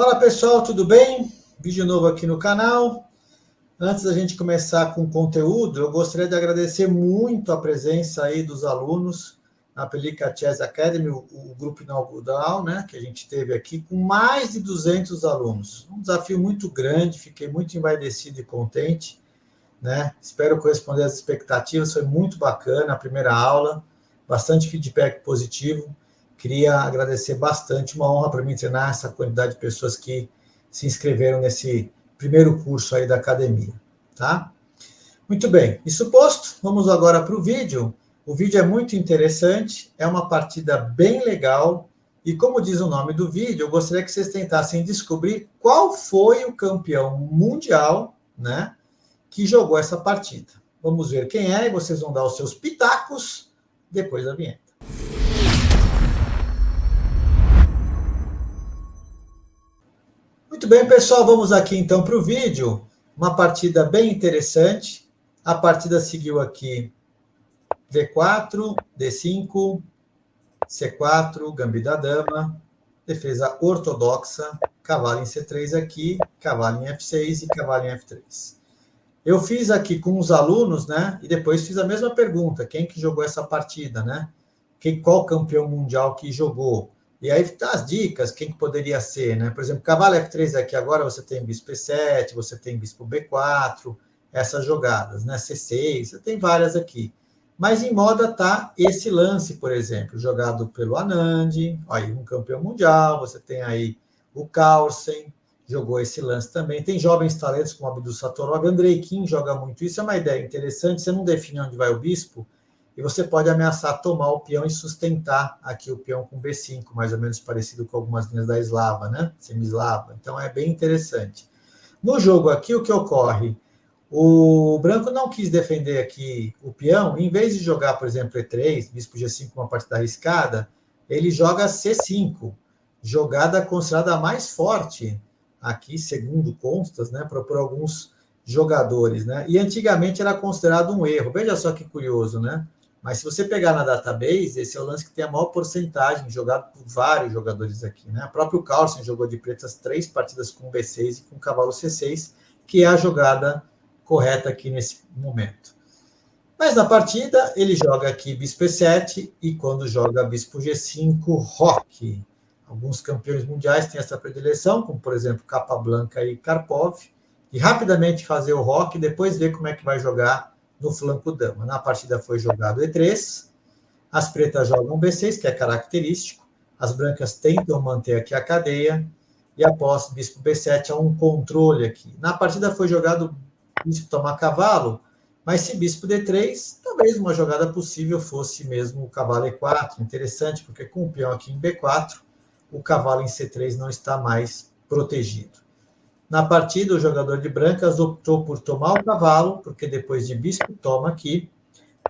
Fala pessoal, tudo bem? Vídeo novo aqui no canal. Antes da gente começar com o conteúdo, eu gostaria de agradecer muito a presença aí dos alunos na Pelica Chess Academy, o grupo inaugural, né, que a gente teve aqui, com mais de 200 alunos. Um desafio muito grande, fiquei muito envaidecido e contente, né? Espero corresponder às expectativas, foi muito bacana a primeira aula, bastante feedback positivo. Queria agradecer bastante, uma honra para mim treinar essa quantidade de pessoas que se inscreveram nesse primeiro curso aí da academia, tá? Muito bem, isso posto, vamos agora para o vídeo. O vídeo é muito interessante, é uma partida bem legal, e como diz o nome do vídeo, eu gostaria que vocês tentassem descobrir qual foi o campeão mundial, né, que jogou essa partida. Vamos ver quem é, e vocês vão dar os seus pitacos depois da vinheta. Muito bem, pessoal, vamos aqui então para o vídeo. Uma partida bem interessante. A partida seguiu aqui D4, D5, C4, gambito da dama, defesa ortodoxa, cavalo em C3 aqui, cavalo em F6 e cavalo em F3. Eu fiz aqui com os alunos, né? E depois fiz a mesma pergunta: quem que jogou essa partida, né? Qual campeão mundial que jogou? E aí tá as dicas, quem que poderia ser, né? Por exemplo, cavalo F3 aqui agora você tem bispo E7, você tem bispo B4, essas jogadas, né? C6, você tem várias aqui. Mas em moda tá esse lance, por exemplo, jogado pelo Anand, aí um campeão mundial, você tem aí o Carlsen, jogou esse lance também. Tem jovens talentos como Abdul Satorov, Andrei Kim joga muito isso, é uma ideia interessante, você não define onde vai o bispo, e você pode ameaçar tomar o peão e sustentar aqui o peão com B5, mais ou menos parecido com algumas linhas da eslava, né? Semi-eslava. Então é bem interessante. No jogo aqui, o que ocorre? O branco não quis defender aqui o peão, em vez de jogar, por exemplo, E3, bispo G5, uma partida arriscada, ele joga C5, jogada considerada a mais forte aqui, segundo constas, né, por alguns jogadores, né? E antigamente era considerado um erro. Veja só que curioso, né? Mas se você pegar na database, esse é o lance que tem a maior porcentagem jogado por vários jogadores aqui, né? O próprio Carlsen jogou de pretas 3 partidas com B6 e com cavalo C6, que é a jogada correta aqui nesse momento. Mas na partida, ele joga aqui bispo E7 e quando joga bispo G5, roque. Alguns campeões mundiais têm essa predileção, como por exemplo Capablanca e Karpov, e rapidamente fazer o roque e depois ver como é que vai jogar no flanco dama. Na partida foi jogado E3, as pretas jogam B6, que é característico, as brancas tentam manter aqui a cadeia, e após bispo B7 há um controle aqui. Na partida foi jogado bispo tomar cavalo, mas se bispo D3, talvez uma jogada possível fosse mesmo o cavalo E4. Interessante, porque com o peão aqui em B4, o cavalo em C3 não está mais protegido. Na partida, o jogador de brancas optou por tomar o cavalo, porque depois de bispo toma aqui,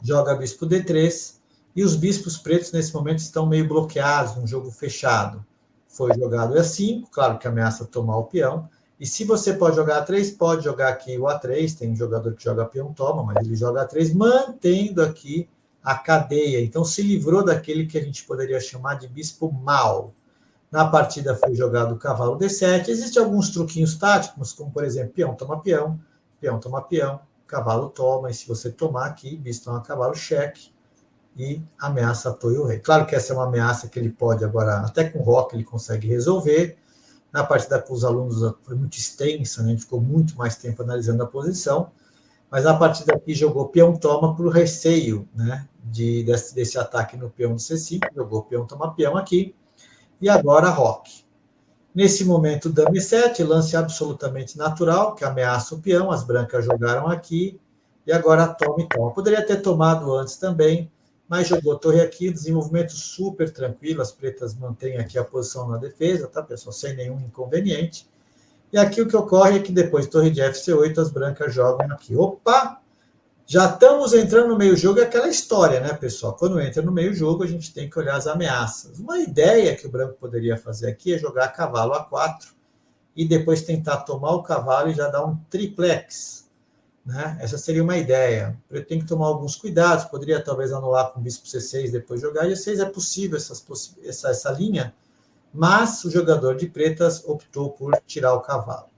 joga bispo D3, e os bispos pretos nesse momento estão meio bloqueados, num jogo fechado. Foi jogado E5, claro que ameaça tomar o peão, e se você pode jogar A3, pode jogar aqui o A3, tem um jogador que joga peão, toma, mas ele joga A3, mantendo aqui a cadeia. Então se livrou daquele que a gente poderia chamar de bispo mau. Na partida foi jogado o cavalo D7. Existem alguns truquinhos táticos, como por exemplo, peão toma peão, cavalo toma, e se você tomar aqui, bispo toma cavalo, cheque, e ameaça apoio o rei. Claro que essa é uma ameaça que ele pode agora, até com roque ele consegue resolver. Na partida com os alunos foi muito extensa, né? A gente ficou muito mais tempo analisando a posição, mas na partida aqui jogou peão toma por receio, né, desse ataque no peão de C5, jogou peão toma peão aqui, e agora roque. Nesse momento, dama E7, lance absolutamente natural, que ameaça o peão, as brancas jogaram aqui, e agora toma e toma. Poderia ter tomado antes também, mas jogou torre aqui, desenvolvimento super tranquilo, as pretas mantêm aqui a posição na defesa, tá, pessoal? Sem nenhum inconveniente. E aqui o que ocorre é que depois torre de Fc8, as brancas jogam aqui. Opa! Já estamos entrando no meio-jogo, é aquela história, né, pessoal? Quando entra no meio-jogo, a gente tem que olhar as ameaças. Uma ideia que o branco poderia fazer aqui é jogar cavalo A4 e depois tentar tomar o cavalo e já dar um triplex, né? Essa seria uma ideia. Eu tenho que tomar alguns cuidados, poderia talvez anular com bispo C6 depois jogar, e C6 é possível essa linha, mas o jogador de pretas optou por tirar o cavalo.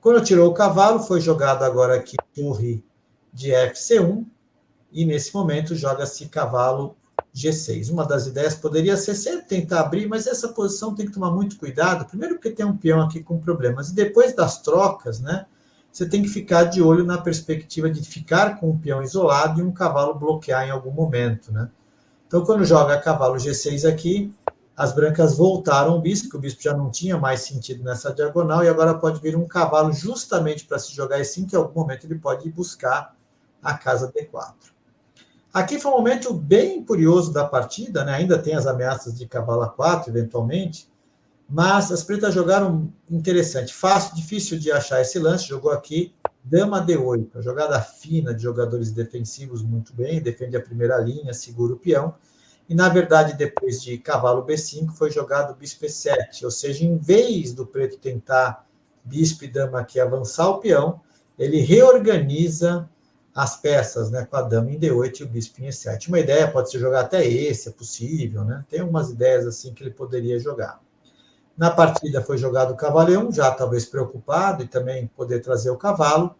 Quando tirou o cavalo, foi jogado agora aqui torre de FC1, e nesse momento joga-se cavalo G6. Uma das ideias poderia ser sempre tentar abrir, mas essa posição tem que tomar muito cuidado, primeiro porque tem um peão aqui com problemas, e depois das trocas, né, você tem que ficar de olho na perspectiva de ficar com um peão isolado e um cavalo bloquear em algum momento, né. Então, quando joga cavalo G6 aqui, as brancas voltaram o bispo, que o bispo já não tinha mais sentido nessa diagonal, e agora pode vir um cavalo justamente para se jogar assim, que em algum momento ele pode ir buscar a casa D4. Aqui foi um momento bem curioso da partida, né? Ainda tem as ameaças de cavalo A4, eventualmente, mas as pretas jogaram interessante, fácil, difícil de achar esse lance, jogou aqui dama D8, a jogada fina de jogadores defensivos muito bem, defende a primeira linha, segura o peão, e na verdade depois de cavalo B5 foi jogado bispo E7, ou seja, em vez do preto tentar bispo e dama aqui avançar o peão, ele reorganiza as peças, né, com a dama em D8 e o bispo em E7. Uma ideia pode ser jogar até esse, é possível, né? Tem umas ideias assim que ele poderia jogar. Na partida foi jogado o cavalo E1, já talvez preocupado, e também poder trazer o cavalo,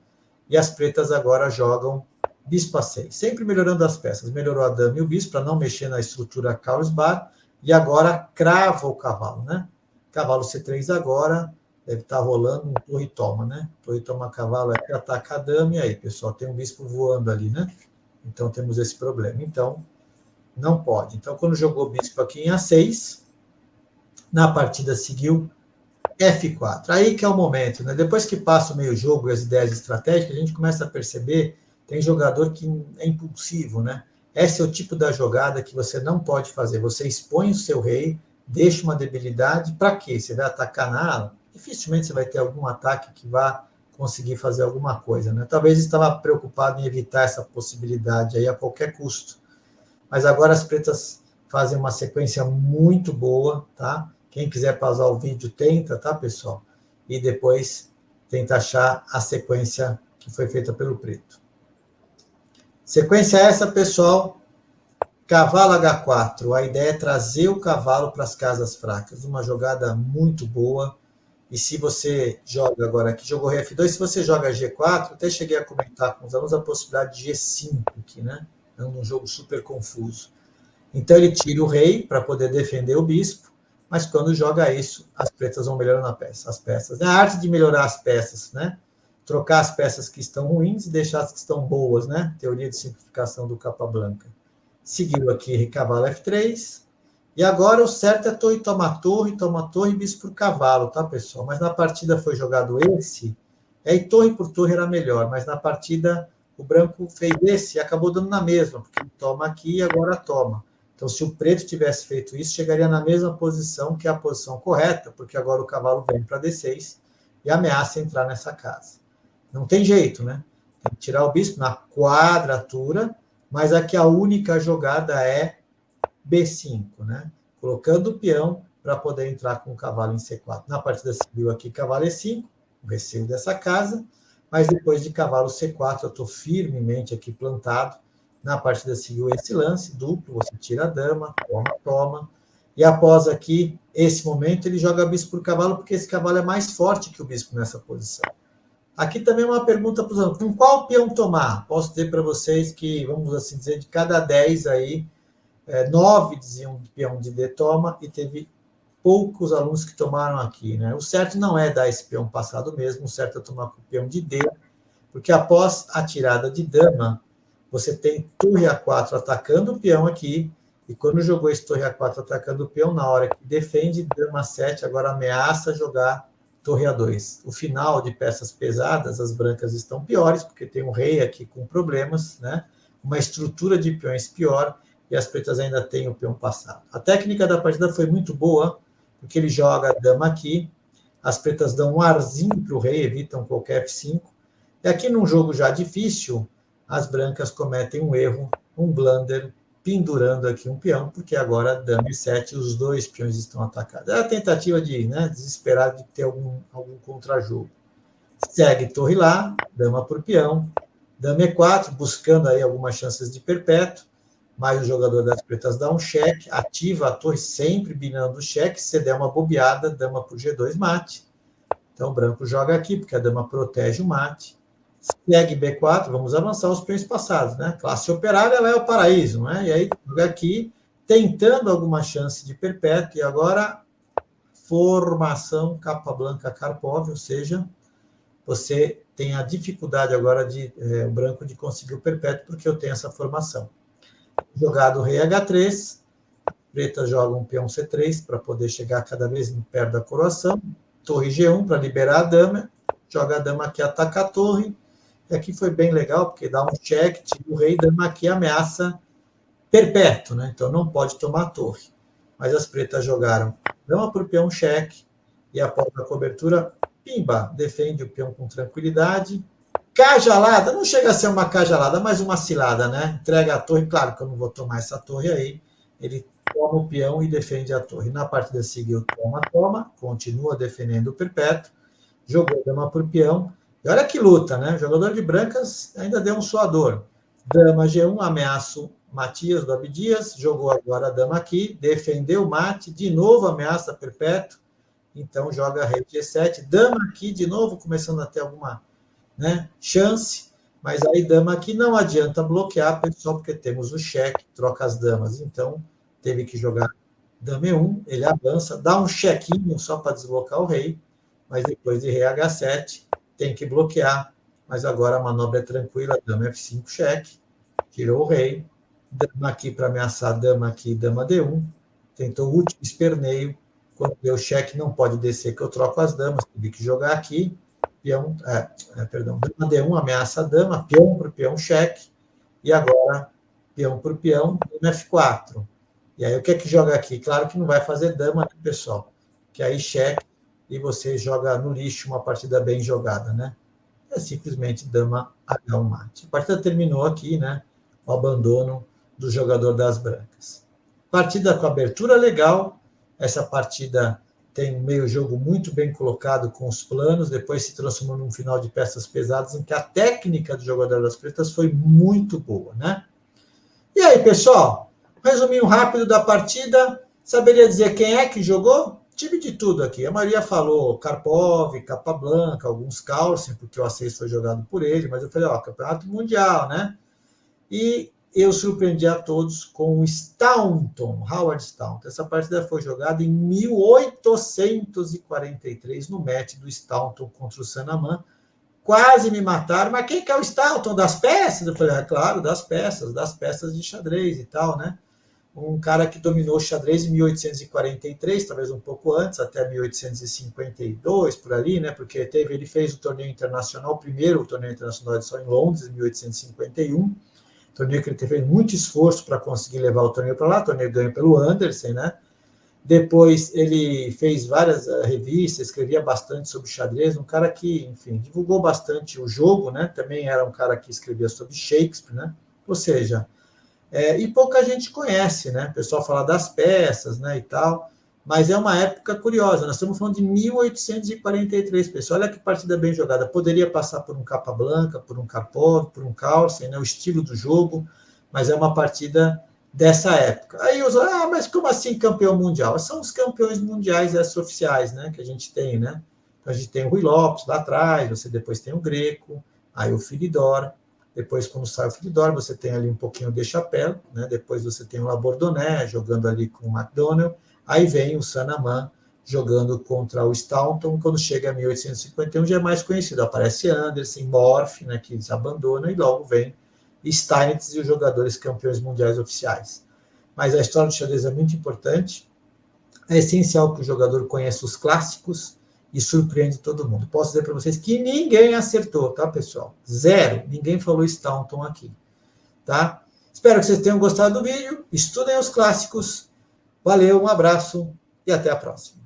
e as pretas agora jogam bispo A6, sempre melhorando as peças. Melhorou a dama e o bispo, para não mexer na estrutura Carlsbad, e agora crava o cavalo, né? Cavalo C3 agora, deve estar rolando um torre toma, né? Torre toma cavalo, é ataca a dama, e aí, pessoal, tem um bispo voando ali, né? Então temos esse problema. Então, não pode. Então, quando jogou o bispo aqui em A6, na partida seguiu F4. Aí que é o momento, né? Depois que passa o meio jogo e as ideias estratégicas, a gente começa a perceber, tem jogador que é impulsivo, né? Esse é o tipo da jogada que você não pode fazer. Você expõe o seu rei, deixa uma debilidade, para quê? Você vai atacar na ala? Dificilmente você vai ter algum ataque que vá conseguir fazer alguma coisa, né? Talvez estava preocupado em evitar essa possibilidade aí a qualquer custo. Mas agora as pretas fazem uma sequência muito boa, tá? Quem quiser pausar o vídeo, tenta, tá, pessoal? E depois tenta achar a sequência que foi feita pelo preto. Sequência essa, pessoal. Cavalo H4. A ideia é trazer o cavalo para as casas fracas. Uma jogada muito boa. E se você joga agora aqui, jogou rei F2, se você joga G4, até cheguei a comentar com os alunos a possibilidade de G5 aqui, né? É um jogo super confuso. Então ele tira o rei para poder defender o bispo, mas quando joga isso, as pretas vão melhorando as peças. É a arte de melhorar as peças, né? Trocar as peças que estão ruins e deixar as que estão boas, né? Teoria de simplificação do Capablanca. Seguiu aqui cavalo F3. E agora o certo é torre, toma torre, bispo por cavalo, tá, pessoal? Mas na partida foi jogado esse, aí torre por torre era melhor, mas na partida o branco fez esse e acabou dando na mesma, porque toma aqui e agora toma. Então, se o preto tivesse feito isso, chegaria na mesma posição que é a posição correta, porque agora o cavalo vem para D6 e ameaça entrar nessa casa. Não tem jeito, né? Tem que tirar o bispo na quadratura, mas aqui a única jogada é B5, né? Colocando o peão para poder entrar com o cavalo em C4. Na partida civil aqui, cavalo E5, o receio dessa casa, mas depois de cavalo C4, eu estou firmemente aqui plantado. Na partida civil, esse lance duplo, você tira a dama, toma. E após aqui, esse momento, ele joga bispo por cavalo, porque esse cavalo é mais forte que o bispo nessa posição. Aqui também uma pergunta para os alunos. Com qual peão tomar? Posso dizer para vocês que, vamos assim dizer, de cada 10 aí, 9 diziam peão de D toma, e teve poucos alunos que tomaram aqui, né? O certo não é dar esse peão passado mesmo, o certo é tomar com o peão de D, porque após a tirada de dama, você tem torre A4 atacando o peão aqui, e quando jogou esse torre A4 atacando o peão, na hora que defende, dama 7, agora ameaça jogar torre A2. O final de peças pesadas, as brancas estão piores, porque tem um rei aqui com problemas, né? Uma estrutura de peões pior, e as pretas ainda têm o peão passado. A técnica da partida foi muito boa, porque ele joga a dama aqui, as pretas dão um arzinho para o rei, evitam qualquer F5, e aqui num jogo já difícil, as brancas cometem um erro, um blunder, pendurando aqui um peão, porque agora dama e 7, os dois peões estão atacados. É a tentativa de, né, desesperada de ter algum contrajogo. Segue torre lá, dama por peão, dama E4, buscando aí algumas chances de perpétuo, mas o jogador das pretas dá um cheque, ativa a torre sempre binando o cheque, se der uma bobeada, dama por G2 mate. Então, o branco joga aqui, porque a dama protege o mate. Segue B4, vamos avançar os peões passados, né? Classe operária é o paraíso, né? E aí, joga aqui, tentando alguma chance de perpétuo, e agora, formação Capablanca-Karpov, ou seja, você tem a dificuldade agora de o branco de conseguir o perpétuo, porque eu tenho essa formação. Jogado o rei H3, preta joga um peão C3 para poder chegar cada vez perto da coroação, torre G1 para liberar a dama, joga a dama aqui, ataca a torre, e aqui foi bem legal, porque dá um cheque, tira o rei, dama aqui ameaça perpétuo, né? Então não pode tomar a torre. Mas as pretas jogaram dama por peão cheque, e após a cobertura, pimba, defende o peão com tranquilidade. Cajalada, não chega a ser uma cajalada, mas uma cilada, né? Entrega a torre, claro que eu não vou tomar essa torre aí. Ele toma o peão e defende a torre. Na partida seguinte, toma, continua defendendo o perpétuo, jogou dama por peão. E olha que luta, né? O jogador de brancas ainda deu um suador. Dama G1, ameaço Matias do Abdias, jogou agora a dama aqui, defendeu o mate, de novo ameaça perpétuo, então joga rei G7, dama aqui de novo, começando a ter alguma, né, chance, mas aí dama aqui não adianta bloquear, pessoal, porque temos o cheque, troca as damas, então teve que jogar dama E1, ele avança, dá um chequinho só para desbloquear o rei, mas depois de rei H7 tem que bloquear, mas agora a manobra é tranquila, dama F5 cheque, tirou o rei, dama aqui para ameaçar, dama aqui, dama D1, tentou o último esperneio, quando deu cheque não pode descer, que eu troco as damas, tive que jogar aqui, peão, dama D1 ameaça a dama, peão por peão cheque, e agora peão por peão, dama F4. E aí o que é que joga aqui? Claro que não vai fazer dama, né, pessoal? Que aí cheque, e você joga no lixo uma partida bem jogada, né? É simplesmente dama H1 mate. A partida terminou aqui, né? O abandono do jogador das brancas. Partida com abertura legal. Essa partida tem um meio jogo muito bem colocado com os planos, depois se transformou num final de peças pesadas, em que a técnica do jogador das pretas foi muito boa, né? E aí, pessoal, resuminho rápido da partida. Saberia dizer quem é que jogou? Tive de tudo aqui. A maioria falou Karpov, Capablanca, alguns Carlsen, porque o A6 foi jogado por ele, mas eu falei, campeonato mundial, né? E eu surpreendi a todos com o Staunton, Howard Staunton. Essa partida foi jogada em 1843, no match do Staunton contra o Sanamã. Quase me mataram, mas quem que é o Staunton? Das peças? Eu falei, claro, das peças de xadrez e tal, né? Um cara que dominou o xadrez em 1843, talvez um pouco antes, até 1852, por ali, né? Porque ele fez o torneio internacional, primeiro o torneio internacional só em Londres, em 1851, torneio que ele teve muito esforço para conseguir levar o torneio para lá, o torneio ganho pelo Anderson, né? Depois ele fez várias revistas, escrevia bastante sobre xadrez, um cara que, enfim, divulgou bastante o jogo, né? Também era um cara que escrevia sobre Shakespeare, né? Ou seja, e pouca gente conhece, né? O pessoal fala das peças, né, e tal, mas é uma época curiosa. Nós estamos falando de 1843, pessoal. Olha que partida bem jogada. Poderia passar por um Capablanca, por um Karpov, por um Carlsen, né, o estilo do jogo, mas é uma partida dessa época. Aí os mas como assim campeão mundial? São os campeões mundiais oficiais, né, que a gente tem, né? Então, a gente tem o Rui Lopes lá atrás, você depois tem o Greco, aí o Filidor. Depois, quando sai o Filidor, você tem ali um pouquinho de Chapelle, né? Depois você tem o Labourdonnais jogando ali com o McDonnell, aí vem o Sanamã jogando contra o Staunton, quando chega a 1851 já é mais conhecido, aparece Anderson, Morphy, né, que se abandona, e logo vem Steinitz e os jogadores campeões mundiais oficiais. Mas a história do xadrez é muito importante, é essencial que o jogador conheça os clássicos, e surpreende todo mundo. Posso dizer para vocês que ninguém acertou, tá, pessoal? Zero. Ninguém falou Staunton aqui, tá? Espero que vocês tenham gostado do vídeo. Estudem os clássicos. Valeu, um abraço e até a próxima.